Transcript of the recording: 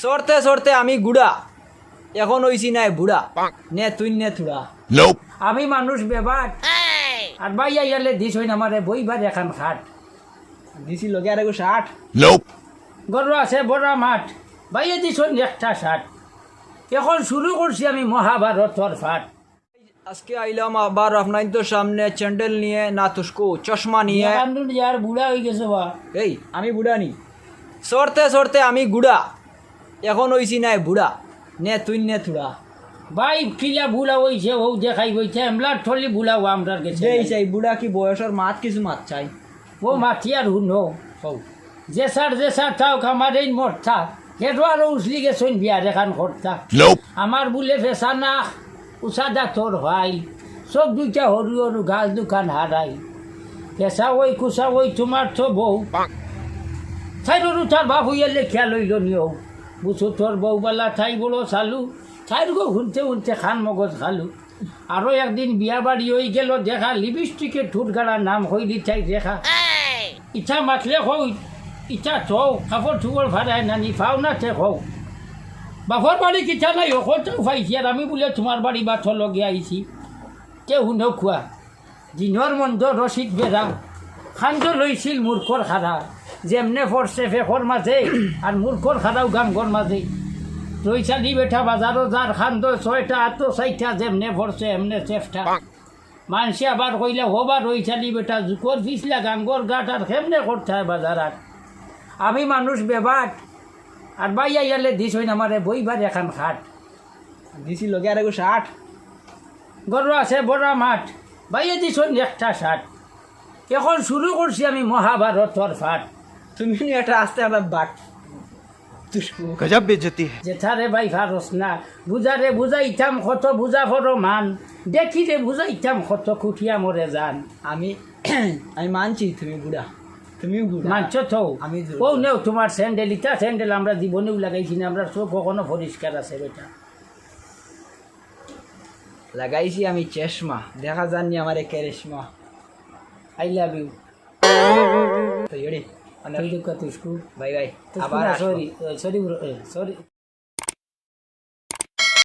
সরতে সরতে আমি গুড়া, এখন হইছি নাই বুড়া, নে তুই নে থুড়া। আমি মানুষ বেবাট আর বাইয়া ইয়ালে দিস হইন আমারে বইবার এখান খাট দিছি লগে আর 60। গরু আছে বড় মাঠ বাইয়া দিস হইন একটা শার্ট। এখন শুরু করছি আমি মহাভারতর ফাট। আজকে আইলাম আবার আপনার তো সামনে চ্যান্ডেল নিয়ে, না তুসকো চশমা নিয়ে। আর বুড়া হয়ে গেছে বা এই আমি বুড়া নি, সরতে সরতে আমি গুড়া, এখন হইছি নাই বুড়া, নে তুই নে থুড়া। ভাই কিলা বুড়া হইছে ও দেখাই বইছে এমলার থলি বুড়া ও আমরার গেছে এই চাই বুড়া কি বয়সের মাত কিছু মাত চাই ও মাথি আর হুনো হও যে সার তাও খামার এই মরতা হেটো আর উসলি গেছেন বিয়ার এখান করতা। আমার বুলে ফেসা না উষাদা তোর ভাই সব দুইটা হরু হরু গাছ দোকান হারাই ফেসা ওই কুসা ওই তোমার তো বউ ছাইরু তার বাপ হইয়া লেখিয়া লইল নিও বুঝো তোর বউবেলা ঠাই বড় চালু ছাইর গো শুনতে শুনতে খান মগজ খালু। আরো একদিন বিয়া বাড়ি হয়ে গেল দেখা লিপস্টিকে ঠুট গাড়া নাম হইলি চাই দেখা ইচ্ছা মাতলে হই ইচ্ছা চৌ কাপড় চুপড় ভাড়ায় নানি পাও না ঠেক হও বাপর বাড়ি কিচ্ছা নাই ওখানটাও পাইছি আর আমি বলে তোমার বাড়ি বাথ লগে আইছি কেউ শুনেও খোয়া দিনর মন্দ রসিদ বেড়া খান্দ লইছিল মূর্খর খাড়া যেমনে ফরছে ফেফর মাঝে আর মূর্খর খাড়াও গাঙ্গর মাঝে রইচালি বেঠা বাজারও যার খান্দ 6টা 8 যেমনে ফরছে এমনে চেষ্টা মানুষে আবার কইলে হবার রইচালি বেটা জুকর ফিসলা গাঙ্গর গাট আর কেমনে করতে হয় বাজারাত। আমি মানুষ বেবাট আর বাইয়া ইয়ালে দিস হইন আমারে বইবার এখান খাট দিছি লগে আর 60। গরু আছে বড় মাঠ বাইয়া দিস হইন একটা শার্ট। এখন শুরু করছি আমি মহাভারতর ফাট। তুমি একটা আস্তে একটা বাট তুসকো गजब बेइज्जती है। যেথারে ভাই ফারস না বুঝারে বুঝাইতাম কত বুঝা ফর মান দেখিলে বুঝাইতাম কত খুটিয়া মরে যান। আমি আমি মানছি তুমি বুড়া, তুমি বুড়া মানছ তো আমি ও নেও তোমার স্যান্ডেল ইটা স্যান্ডেল আমরা জীবনেও লাগাইছি না আমরা চোখ কখনো পরিষ্কার আছে বেটা লাগাইছি আমি চশমা, দেখা যাননি আমার কেরেশমা। আই লাভ ইউ তো ইড়ি তুই বাই বাই, আবার সরি সরি সরি